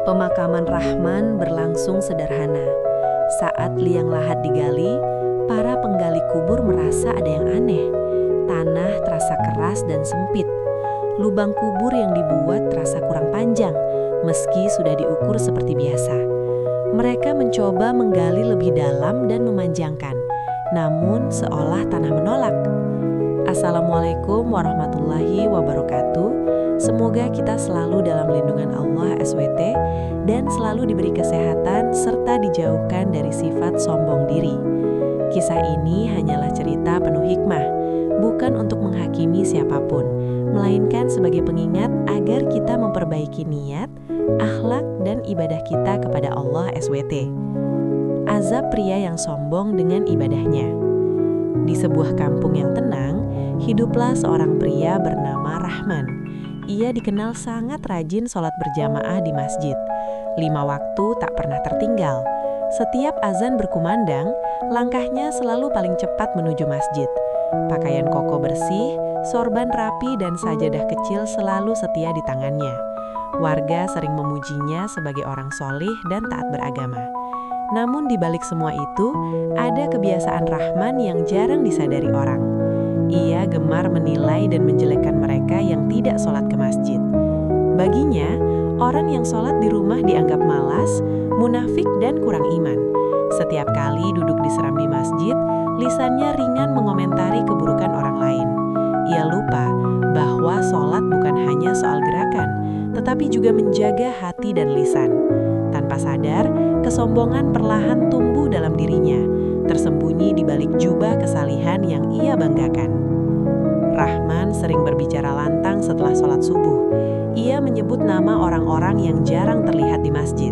Pemakaman Rahman berlangsung sederhana. Saat liang lahat digali, para penggali kubur merasa ada yang aneh. Tanah terasa keras dan sempit. Lubang kubur yang dibuat terasa kurang panjang, meski sudah diukur seperti biasa. Mereka mencoba menggali lebih dalam dan memanjangkan, namun seolah tanah menolak. Assalamualaikum warahmatullahi wabarakatuh. Semoga kita selalu dalam lindungan Allah SWT dan selalu diberi kesehatan serta dijauhkan dari sifat sombong diri. Kisah ini hanyalah cerita penuh hikmah, bukan untuk menghakimi siapapun, melainkan sebagai pengingat agar kita memperbaiki niat, akhlak, dan ibadah kita kepada Allah SWT. Azab pria yang sombong dengan ibadahnya. Di sebuah kampung yang tenang, hiduplah seorang pria bernama Rahman. Ia dikenal sangat rajin sholat berjamaah di masjid. 5 waktu tak pernah tertinggal. Setiap azan berkumandang, langkahnya selalu paling cepat menuju masjid. Pakaian koko bersih, sorban rapi, dan sajadah kecil selalu setia di tangannya. Warga sering memujinya sebagai orang solih dan taat beragama. Namun di balik semua itu, ada kebiasaan Rahman yang jarang disadari orang. Ia gemar menilai dan menjelekkan mereka yang tidak sholat ke masjid. Baginya, orang yang sholat di rumah dianggap malas, munafik, dan kurang iman. Setiap kali duduk diseram di masjid, lisannya ringan mengomentari keburukan orang lain. Ia lupa bahwa sholat bukan hanya soal gerakan, tetapi juga menjaga hati dan lisan. Tanpa sadar, kesombongan perlahan tumbuh dalam dirinya, tersembunyi di balik jubah kesalihan yang ia banggakan. Rahman sering berbicara lantang setelah sholat subuh. Ia menyebut nama orang-orang yang jarang terlihat di masjid.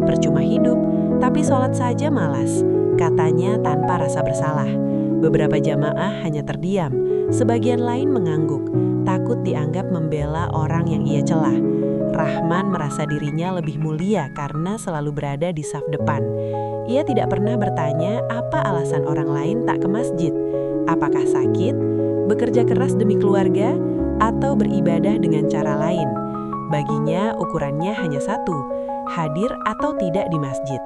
Percuma hidup, tapi sholat saja malas, katanya tanpa rasa bersalah. Beberapa jamaah hanya terdiam, sebagian lain mengangguk, takut dianggap membela orang yang ia celah. Rahman merasa dirinya lebih mulia karena selalu berada di saf depan. Ia tidak pernah bertanya apa alasan orang lain tak ke masjid. Apakah sakit, bekerja keras demi keluarga, atau beribadah dengan cara lain? Baginya ukurannya hanya satu, hadir atau tidak di masjid.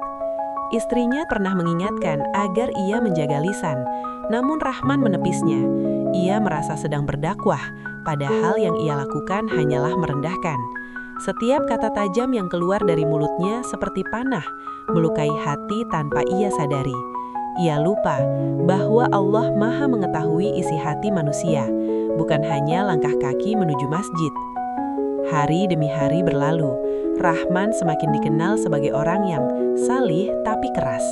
Istrinya pernah mengingatkan agar ia menjaga lisan, namun Rahman menepisnya. Ia merasa sedang berdakwah, padahal yang ia lakukan hanyalah merendahkan. Setiap kata tajam yang keluar dari mulutnya seperti panah, melukai hati tanpa ia sadari. Ia lupa bahwa Allah Maha mengetahui isi hati manusia, bukan hanya langkah kaki menuju masjid. Hari demi hari berlalu, Rahman semakin dikenal sebagai orang yang salih tapi keras.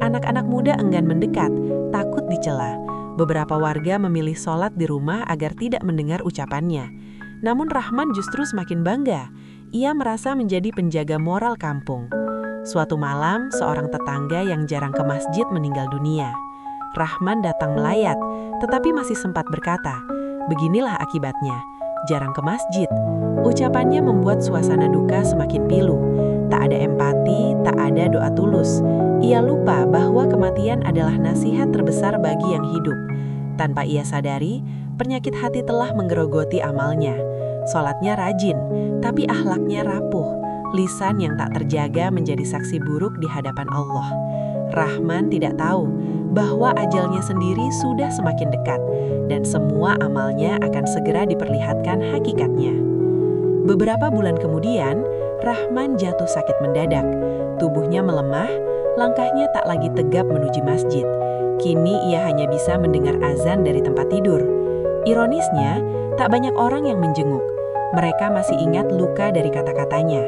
Anak-anak muda enggan mendekat, takut dicela. Beberapa warga memilih sholat di rumah agar tidak mendengar ucapannya. Namun Rahman justru semakin bangga. Ia merasa menjadi penjaga moral kampung. Suatu malam, seorang tetangga yang jarang ke masjid meninggal dunia. Rahman datang melayat, tetapi masih sempat berkata, "Beginilah akibatnya, jarang ke masjid." Ucapannya membuat suasana duka semakin pilu. Tak ada empati, tak ada doa tulus. Ia lupa bahwa kematian adalah nasihat terbesar bagi yang hidup. Tanpa ia sadari, penyakit hati telah menggerogoti amalnya. Sholatnya rajin, tapi akhlaknya rapuh. Lisan yang tak terjaga menjadi saksi buruk di hadapan Allah. Rahman tidak tahu bahwa ajalnya sendiri sudah semakin dekat dan semua amalnya akan segera diperlihatkan hakikatnya. Beberapa bulan kemudian, Rahman jatuh sakit mendadak. Tubuhnya melemah, langkahnya tak lagi tegap menuju masjid. Kini ia hanya bisa mendengar azan dari tempat tidur. Ironisnya, tak banyak orang yang menjenguk. Mereka masih ingat luka dari kata-katanya.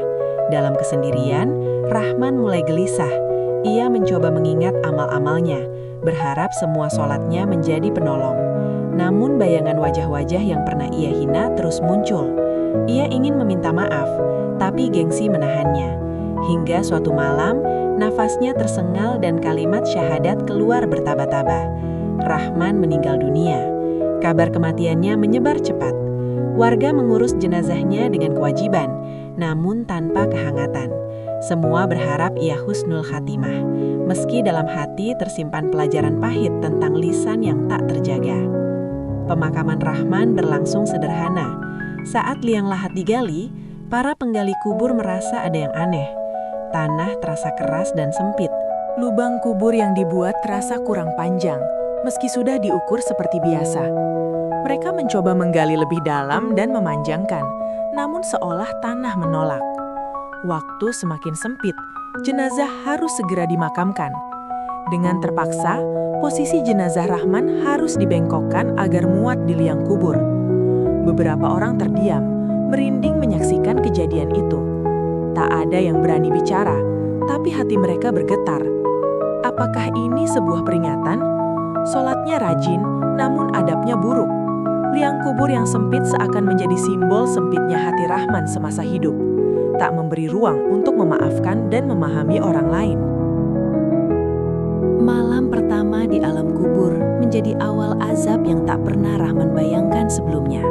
Dalam kesendirian, Rahman mulai gelisah. Ia mencoba mengingat amal-amalnya, berharap semua sholatnya menjadi penolong. Namun bayangan wajah-wajah yang pernah ia hina terus muncul. Ia ingin meminta maaf, tapi gengsi menahannya. Hingga suatu malam, nafasnya tersengal dan kalimat syahadat keluar bertaba-taba. Rahman meninggal dunia. Kabar kematiannya menyebar cepat. Warga mengurus jenazahnya dengan kewajiban, namun tanpa kehangatan. Semua berharap ia husnul khatimah, meski dalam hati tersimpan pelajaran pahit tentang lisan yang tak terjaga. Pemakaman Rahman berlangsung sederhana. Saat liang lahat digali, Para penggali kubur merasa ada yang aneh. Tanah terasa keras dan sempit. Lubang kubur yang dibuat terasa kurang panjang, meski sudah diukur seperti biasa. Mereka mencoba menggali lebih dalam dan memanjangkan, namun seolah tanah menolak. Waktu semakin sempit, jenazah harus segera dimakamkan. Dengan terpaksa, posisi jenazah Rahman harus dibengkokkan agar muat di liang kubur. Beberapa orang terdiam, merinding menyaksikan kejadian itu. Tak ada yang berani bicara, tapi hati mereka bergetar. Apakah ini sebuah peringatan? Sholatnya rajin, namun adabnya buruk. Liang kubur yang sempit seakan menjadi simbol sempitnya hati Rahman semasa hidup. Tak memberi ruang untuk memaafkan dan memahami orang lain. Malam pertama di alam kubur menjadi awal azab yang tak pernah Rahman bayangkan sebelumnya.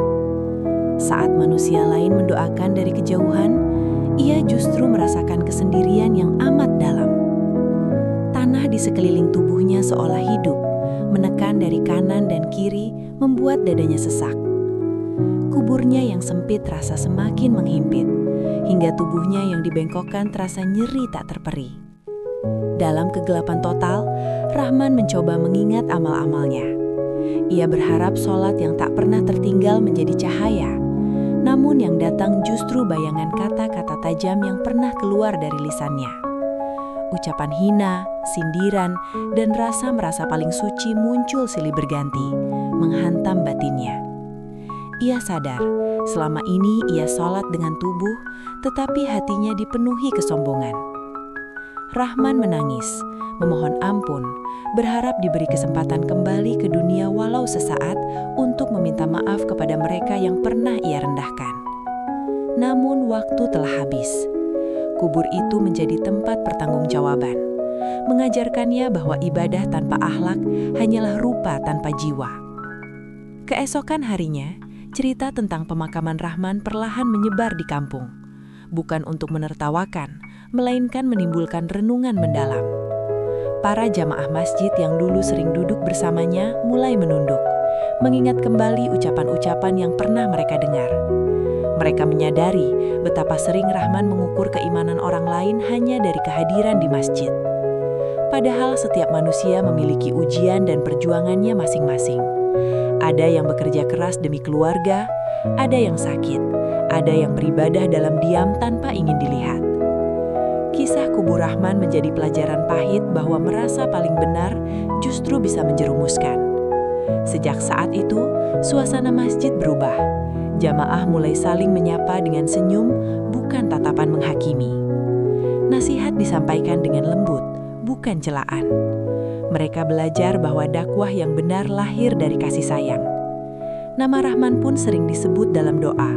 Saat manusia lain mendoakan dari kejauhan, ia justru merasakan kesendirian yang amat dalam. Tanah di sekeliling tubuhnya seolah hidup, menekan dari kanan dan kiri, membuat dadanya sesak. Kuburnya yang sempit terasa semakin menghimpit, hingga tubuhnya yang dibengkokkan terasa nyeri tak terperi. Dalam kegelapan total, Rahman mencoba mengingat amal-amalnya. Ia berharap sholat yang tak pernah tertinggal menjadi cahaya, namun yang datang justru bayangan kata-kata tajam yang pernah keluar dari lisannya. Ucapan hina, sindiran, dan rasa merasa paling suci muncul silih berganti, menghantam batinnya. Ia sadar, selama ini ia sholat dengan tubuh, tetapi hatinya dipenuhi kesombongan. Rahman menangis, memohon ampun, berharap diberi kesempatan kembali ke dunia walau sesaat untuk meminta maaf kepada mereka yang pernah ia rendahkan. Namun waktu telah habis. Kubur itu menjadi tempat pertanggungjawaban, mengajarkannya bahwa ibadah tanpa akhlak hanyalah rupa tanpa jiwa. Keesokan harinya, cerita tentang pemakaman Rahman perlahan menyebar di kampung, bukan untuk menertawakan, melainkan menimbulkan renungan mendalam. Para jamaah masjid yang dulu sering duduk bersamanya mulai menunduk, mengingat kembali ucapan-ucapan yang pernah mereka dengar. Mereka menyadari betapa sering Rahman mengukur keimanan orang lain hanya dari kehadiran di masjid. Padahal setiap manusia memiliki ujian dan perjuangannya masing-masing. Ada yang bekerja keras demi keluarga, ada yang sakit, ada yang beribadah dalam diam tanpa ingin dilihat. Kisah kubur Rahman menjadi pelajaran pahit bahwa merasa paling benar justru bisa menjerumuskan. Sejak saat itu, suasana masjid berubah. Jamaah mulai saling menyapa dengan senyum, bukan tatapan menghakimi. Nasihat disampaikan dengan lembut, bukan celaan. Mereka belajar bahwa dakwah yang benar lahir dari kasih sayang. Nama Rahman pun sering disebut dalam doa,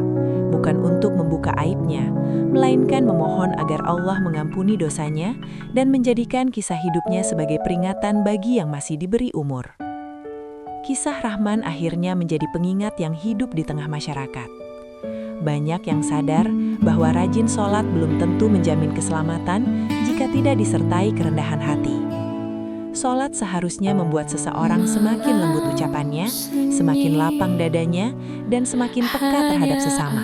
bukan untuk membuka aibnya, melainkan memohon agar Allah mengampuni dosanya dan menjadikan kisah hidupnya sebagai peringatan bagi yang masih diberi umur. Kisah Rahman akhirnya menjadi pengingat yang hidup di tengah masyarakat. Banyak yang sadar bahwa rajin sholat belum tentu menjamin keselamatan jika tidak disertai kerendahan hati. Sholat seharusnya membuat seseorang semakin lembut ucapannya, semakin lapang dadanya, dan semakin peka terhadap sesama.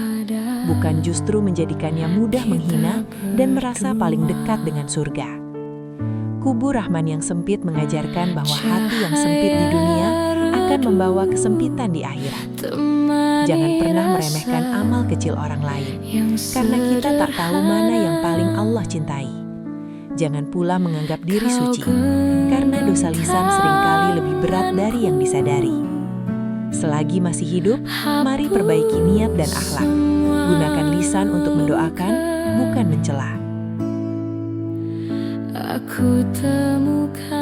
Bukan justru menjadikannya mudah menghina dan merasa paling dekat dengan surga. Kubur Rahman yang sempit mengajarkan bahwa hati yang sempit di dunia akan membawa kesempitan di akhirat. Jangan pernah meremehkan amal kecil orang lain, karena kita tak tahu mana yang paling Allah cintai. Jangan pula menganggap diri suci, karena dosa lisan seringkali lebih berat dari yang disadari. Selagi masih hidup, mari perbaiki niat dan akhlak. Gunakan lisan untuk mendoakan, bukan mencela. Aku temukan